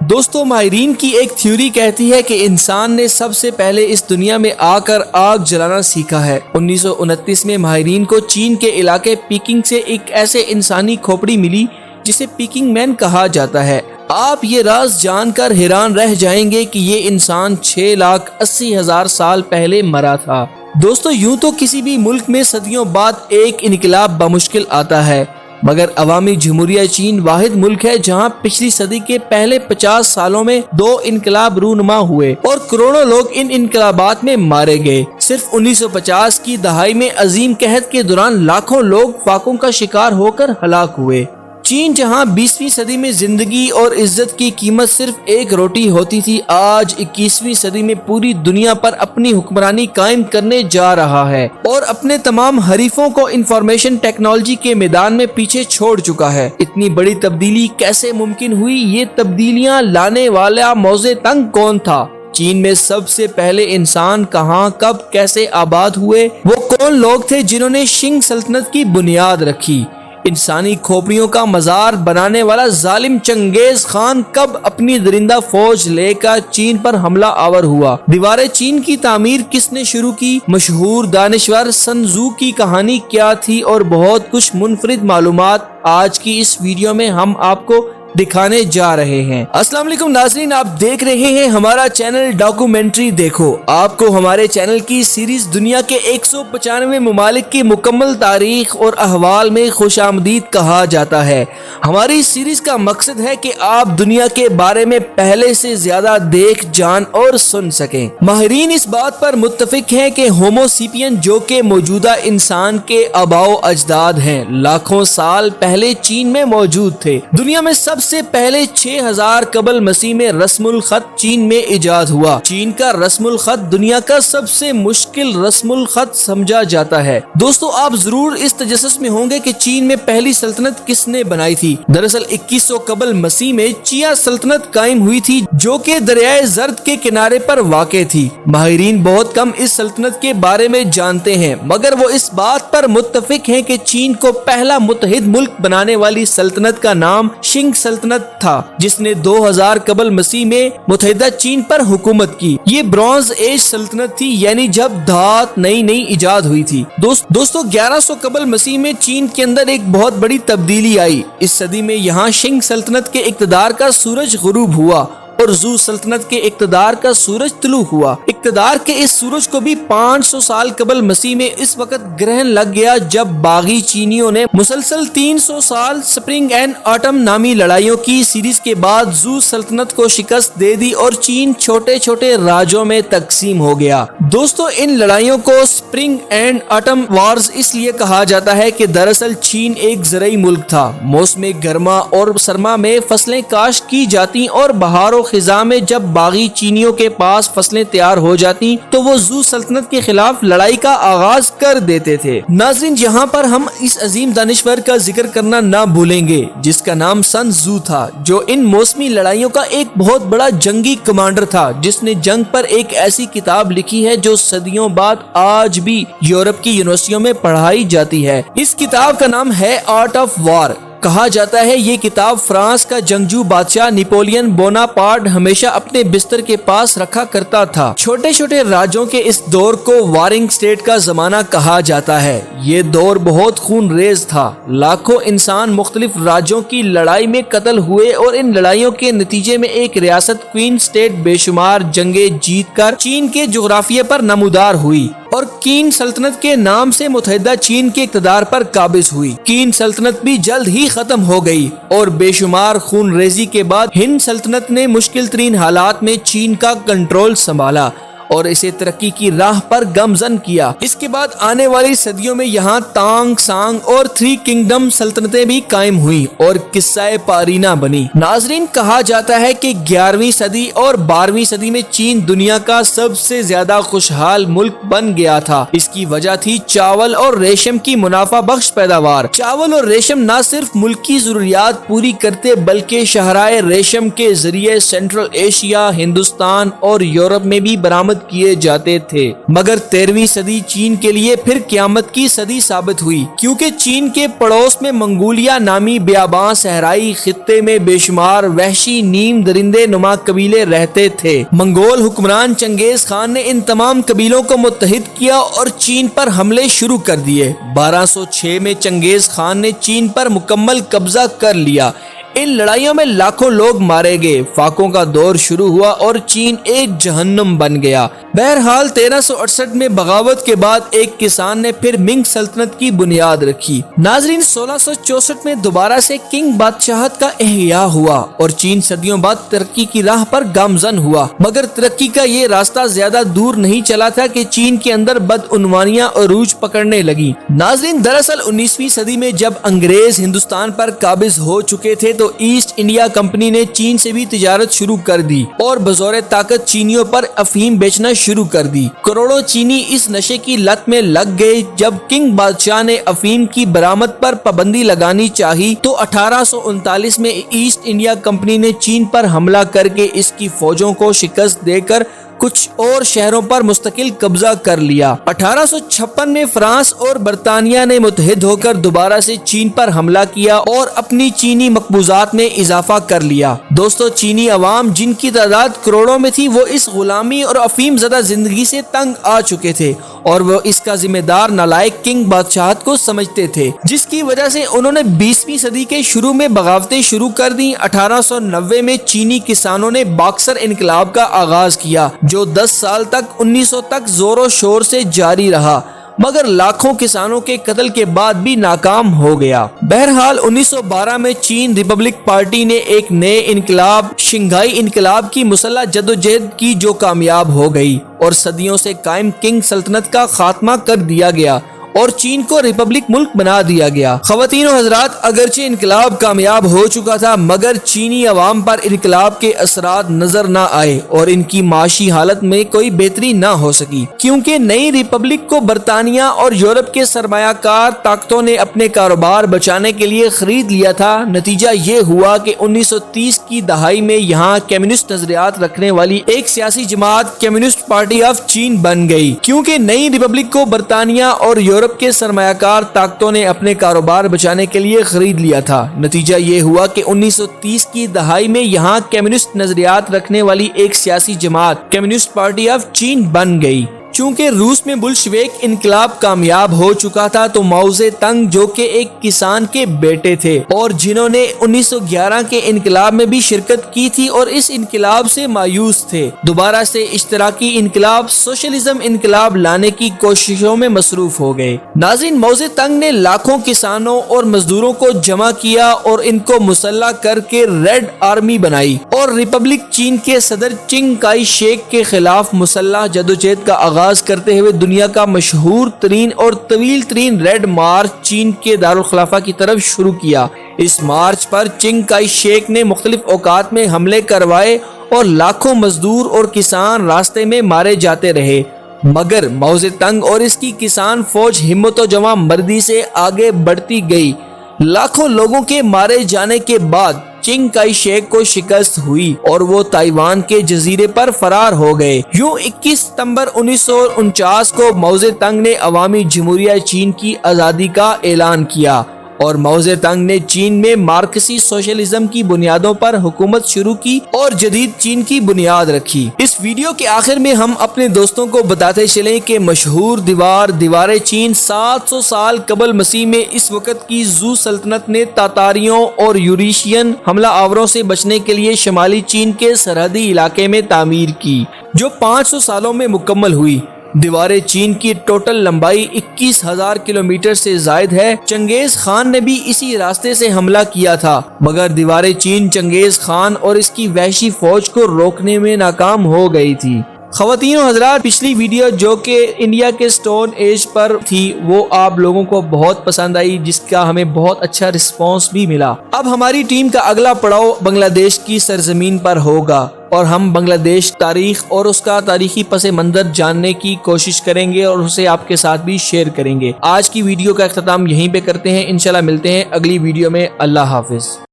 دوستو ماہرین کی ایک تھیوری کہتی ہے کہ انسان نے سب سے پہلے اس دنیا میں آ کر آگ جلانا سیکھا ہے۔ 1929 میں ماہرین کو چین کے علاقے پیکنگ سے ایک ایسے انسانی کھوپڑی ملی جسے پیکنگ مین کہا جاتا ہے۔ آپ یہ راز جان کر حیران رہ جائیں گے کہ یہ انسان 6,80,000 سال پہلے مرا تھا۔ دوستو یوں تو کسی بھی ملک میں صدیوں بعد ایک انقلاب بمشکل آتا ہے، مگر عوامی جمہوریہ چین واحد ملک ہے جہاں پچھلی صدی کے پہلے 50 سالوں میں 2 انقلاب رونما ہوئے اور کروڑوں لوگ ان انقلابات میں مارے گئے۔ صرف 1950 کی دہائی میں عظیم قحط کے دوران لاکھوں لوگ فاقوں کا شکار ہو کر ہلاک ہوئے۔ چین جہاں 20ویں صدی میں زندگی اور عزت کی قیمت صرف ایک روٹی ہوتی تھی، آج 21ویں صدی میں پوری دنیا پر اپنی حکمرانی قائم کرنے جا رہا ہے اور اپنے تمام حریفوں کو انفارمیشن ٹیکنالوجی کے میدان میں پیچھے چھوڑ چکا ہے۔ اتنی بڑی تبدیلی کیسے ممکن ہوئی؟ یہ تبدیلیاں لانے والا موزے تنگ کون تھا؟ چین میں سب سے پہلے انسان کہاں، کب، کیسے آباد ہوئے؟ وہ کون لوگ تھے جنہوں نے شنگ سلطنت کی بنیاد رکھی؟ انسانی کھوپڑیوں کا مزار بنانے والا ظالم چنگیز خان کب اپنی درندہ فوج لے کر چین پر حملہ آور ہوا؟ دیوار چین کی تعمیر کس نے شروع کی؟ مشہور دانشور سن تزو کی کہانی کیا تھی؟ اور بہت کچھ منفرد معلومات آج کی اس ویڈیو میں ہم آپ کو دکھانے جا رہے ہیں۔ السلام علیکم ناظرین، آپ دیکھ رہے ہیں ہمارا چینل ڈاکومنٹری دیکھو۔ آپ کو ہمارے چینل کی سیریز دنیا کے 195 ممالک کی مکمل تاریخ اور احوال میں خوش آمدید کہا جاتا ہے۔ ہماری سیریز کا مقصد ہے کہ آپ دنیا کے بارے میں پہلے سے زیادہ دیکھ، جان اور سن سکیں۔ ماہرین اس بات پر متفق ہیں کہ ہومو سیپین جو کہ موجودہ انسان کے آباء و اجداد ہیں، لاکھوں سال پہلے چین میں موجود تھے۔ دنیا میں سب سے پہلے 6000 قبل مسیح میں رسم الخط چین میں ایجاد ہوا۔ چین کا رسم الخط دنیا کا سب سے مشکل رسم الخط سمجھا جاتا ہے۔ دوستو آپ ضرور اس تجسس میں ہوں گے کہ چین میں پہلی سلطنت کس نے بنائی تھی۔ دراصل 2100 قبل مسیح میں چیا سلطنت قائم ہوئی تھی جو کہ دریائے زرد کے کنارے پر واقع تھی۔ ماہرین بہت کم اس سلطنت کے بارے میں جانتے ہیں، مگر وہ اس بات پر متفق ہیں کہ چین کو پہلا متحد ملک بنانے والی سلطنت کا نام شنگ سلطنت تھا، جس نے 2000 قبل مسیح میں متحدہ چین پر حکومت کی۔ یہ برونز ایج سلطنت تھی، یعنی جب دھات نئی ایجاد ہوئی تھی۔ دوستو 1100 قبل مسیح میں چین کے اندر ایک بہت بڑی تبدیلی آئی۔ اس صدی میں یہاں شنگ سلطنت کے اقتدار کا سورج غروب ہوا اور زو سلطنت کے اقتدار کا سورج طلوع ہوا۔ اقتدار کے اس سورج کو بھی 500 سال قبل مسیح میں اس وقت گرہن لگ گیا جب باغی چینیوں نے مسلسل 300 سال سپرنگ اینڈ آٹم نامی لڑائیوں کی سیریز کے بعد زو سلطنت کو شکست دے دی اور چین چھوٹے چھوٹے راجوں میں تقسیم ہو گیا۔ دوستو ان لڑائیوں کو سپرنگ اینڈ آٹم وارز اس لیے کہا جاتا ہے کہ دراصل چین ایک زرعی ملک تھا۔ موسم گرما اور سرما میں فصلیں کاشت کی جاتی اور بہار و خزاں میں جب باغی چینیوں کے پاس فصلیں تیار ہو جاتی تو وہ زو سلطنت کے خلاف لڑائی کا آغاز کر دیتے تھے۔ ناظرین یہاں پر ہم اس عظیم دانشور کا ذکر کرنا نہ بھولیں گے جس کا نام سن تزو تھا، جو ان موسمی لڑائیوں کا ایک بہت بڑا جنگی کمانڈر تھا، جس نے جنگ پر ایک ایسی کتاب لکھی ہے جو صدیوں بعد آج بھی یورپ کی یونیورسٹیوں میں پڑھائی جاتی ہے۔ اس کتاب کا نام ہے آرٹ آف وار۔ کہا جاتا ہے یہ کتاب فرانس کا جنگجو بادشاہ نیپولین بوناپارٹ ہمیشہ اپنے بستر کے پاس رکھا کرتا تھا۔ چھوٹے چھوٹے راجوں کے اس دور کو وارنگ سٹیٹ کا زمانہ کہا جاتا ہے۔ یہ دور بہت خون ریز تھا۔ لاکھوں انسان مختلف راجوں کی لڑائی میں قتل ہوئے اور ان لڑائیوں کے نتیجے میں ایک ریاست کوئن سٹیٹ بے شمار جنگیں جیت کر چین کے جغرافیے پر نمودار ہوئی اور قین سلطنت کے نام سے متحدہ چین کے اقتدار پر قابض ہوئی۔ قین سلطنت بھی جلد ہی ختم ہو گئی اور بے شمار خون ریزی کے بعد ہند سلطنت نے مشکل ترین حالات میں چین کا کنٹرول سنبھالا اور اسے ترقی کی راہ پر گامزن کیا۔ اس کے بعد آنے والی صدیوں میں یہاں تانگ، سانگ اور 3 کنگڈم سلطنتیں بھی قائم ہوئیں اور قصہ پارینہ بنی۔ ناظرین کہا جاتا ہے کہ 11ویں صدی اور 12ویں صدی میں چین دنیا کا سب سے زیادہ خوشحال ملک بن گیا تھا۔ اس کی وجہ تھی چاول اور ریشم کی منافع بخش پیداوار۔ چاول اور ریشم نہ صرف ملکی ضروریات پوری کرتے بلکہ شاہراہ ریشم کے ذریعے سینٹرل ایشیا، ہندوستان اور یورپ میں بھی برآمد برآمد کیے جاتے تھے، مگر 13ویں صدی چین کے لیے پھر قیامت کی صدی ثابت ہوئی، کیونکہ چین کے پڑوس میں منگولیا نامی بیاباں صحرائی خطے میں بے شمار وحشی نیم درندے نما قبیلے رہتے تھے۔ منگول حکمران چنگیز خان نے ان تمام قبیلوں کو متحد کیا اور چین پر حملے شروع کر دیے۔ 1206 میں چنگیز خان نے چین پر مکمل قبضہ کر لیا۔ ان لڑائیوں میں لاکھوں لوگ مارے گئے، فاقوں کا دور شروع ہوا اور چین ایک جہنم بن گیا۔ بہرحال 1368 میں بغاوت کے بعد ایک کسان نے پھر منگ سلطنت کی بنیاد رکھی۔ ناظرین، 1664 میں دوبارہ سے کنگ بادشاہت کا احیاء ہوا اور چین صدیوں بعد ترقی کی راہ پر گامزن ہوا، مگر ترقی کا یہ راستہ زیادہ دور نہیں چلا تھا کہ چین کے اندر بدعنوانیاں عروج پکڑنے لگی۔ ناظرین، دراصل 19ویں صدی میں جب انگریز ہندوستان پر قابض ہو چکے تھے تو ایسٹ انڈیا کمپنی نے چین سے بھی تجارت شروع کر دی اور بزور طاقت چینیوں پر افیم بیچنا شروع کر دی۔ کروڑوں چینی اس نشے کی لت میں لگ گئے۔ جب کنگ بادشاہ نے افیم کی برآمد پر پابندی لگانی چاہی تو 1839 میں ایسٹ انڈیا کمپنی نے چین پر حملہ کر کے اس کی فوجوں کو شکست دے کر کچھ اور شہروں پر مستقل قبضہ کر لیا۔ 1856 میں فرانس اور برطانیہ نے متحد ہو کر دوبارہ سے چین پر حملہ کیا اور اپنی چینی مقبوضات میں اضافہ کر لیا۔ دوستو، چینی عوام جن کی تعداد کروڑوں میں تھی، وہ اس غلامی اور افیم زدہ زندگی سے تنگ آ چکے تھے اور وہ اس کا ذمہ دار نالائق کنگ بادشاہت کو سمجھتے تھے، جس کی وجہ سے انہوں نے 20ویں صدی کے شروع میں بغاوتیں شروع کر دیں۔ 1890 میں چینی کسانوں نے باکسر انقلاب کا آغاز کیا جو 10 سال تک 1900 تک زور و شور سے جاری رہا، مگر لاکھوں کسانوں کے قتل کے بعد بھی ناکام ہو گیا۔ بہرحال 1912 میں چین ریپبلک پارٹی نے ایک نئے انقلاب، شنگھائی انقلاب کی مسلح جدوجہد کی جو کامیاب ہو گئی اور صدیوں سے قائم کنگ سلطنت کا خاتمہ کر دیا گیا اور چین کو ریپبلک ملک بنا دیا گیا۔ خواتین و حضرات، اگرچہ انقلاب کامیاب ہو چکا تھا مگر چینی عوام پر انقلاب کے اثرات نظر نہ آئے اور ان کی معاشی حالت میں کوئی بہتری نہ ہو سکی، کیونکہ نئی ریپبلک کو برطانیہ اور یورپ کے سرمایہ کار طاقتوں نے اپنے کاروبار بچانے کے لیے خرید لیا تھا۔ نتیجہ یہ ہوا کہ 1930 کی دہائی میں یہاں کمیونسٹ نظریات رکھنے والی ایک سیاسی جماعت کمیونسٹ پارٹی آف چین بن گئی، کیونکہ نئی ریپبلک کو برطانیہ اور یورپ کے سرمایہ کار طاقتوں نے اپنے کاروبار بچانے کے لیے خرید لیا تھا۔ نتیجہ یہ ہوا کہ 1930 کی دہائی میں یہاں کمیونسٹ نظریات رکھنے والی ایک سیاسی جماعت کمیونسٹ پارٹی آف چین بن گئی۔ چونکہ روس میں بلشویک انقلاب کامیاب ہو چکا تھا تو ماؤ زے تنگ، جو کہ ایک کسان کے بیٹے تھے اور جنہوں نے 1911 کے انقلاب میں بھی شرکت کی تھی اور اس انقلاب سے مایوس تھے، دوبارہ سے اشتراکی انقلاب، سوشلزم انقلاب لانے کی کوششوں میں مصروف ہو گئے۔ ناظرین، ماؤ زے تنگ نے لاکھوں کسانوں اور مزدوروں کو جمع کیا اور ان کو مسلح کر کے ریڈ آرمی بنائی اور ریپبلک چین کے صدر چنگ کائی شیک کے خلاف مسلح جدوجہد کا آغاز کرتے ہوئے دنیا کا مشہور ترین اور طویل ترین ریڈ مارچ چین کے دارالخلافہ کی طرف شروع کیا۔ اس مارچ پر چنگ کائی شیک نے مختلف اوقات میں حملے کروائے اور لاکھوں مزدور اور کسان راستے میں مارے جاتے رہے، مگر ماؤ زے تنگ اور اس کی کسان فوج ہمت و جواں مردی سے آگے بڑھتی گئی۔ لاکھوں لوگوں کے مارے جانے کے بعد چنگ کائی شیک کو شکست ہوئی اور وہ تائیوان کے جزیرے پر فرار ہو گئے۔ یوں 21 ستمبر 1949 کو ماؤ زے تنگ نے عوامی جمہوریہ چین کی آزادی کا اعلان کیا اور ماؤ زے تنگ نے چین میں مارکسی سوشلزم کی بنیادوں پر حکومت شروع کی اور جدید چین کی بنیاد رکھی۔ اس ویڈیو کے آخر میں ہم اپنے دوستوں کو بتاتے چلیں کہ مشہور دیوار چین 700 سال قبل مسیح میں اس وقت کی زو سلطنت نے تاتاریوں اور یوریشین حملہ آوروں سے بچنے کے لیے شمالی چین کے سرحدی علاقے میں تعمیر کی، جو 500 سالوں میں مکمل ہوئی۔ دیوار چین کی ٹوٹل لمبائی 21,000 کلومیٹر سے زائد ہے۔ چنگیز خان نے بھی اسی راستے سے حملہ کیا تھا، مگر دیوار چین چنگیز خان اور اس کی وحشی فوج کو روکنے میں ناکام ہو گئی تھی۔ خواتین و حضرات، پچھلی ویڈیو جو کہ انڈیا کے سٹون ایج پر تھی وہ آپ لوگوں کو بہت پسند آئی، جس کا ہمیں بہت اچھا رسپانس بھی ملا۔ اب ہماری ٹیم کا اگلا پڑاؤ بنگلہ دیش کی سرزمین پر ہوگا اور ہم بنگلہ دیش تاریخ اور اس کا تاریخی پس منظر جاننے کی کوشش کریں گے اور اسے آپ کے ساتھ بھی شیئر کریں گے۔ آج کی ویڈیو کا اختتام یہیں پہ کرتے ہیں، انشاءاللہ ملتے ہیں اگلی ویڈیو میں۔ اللہ حافظ۔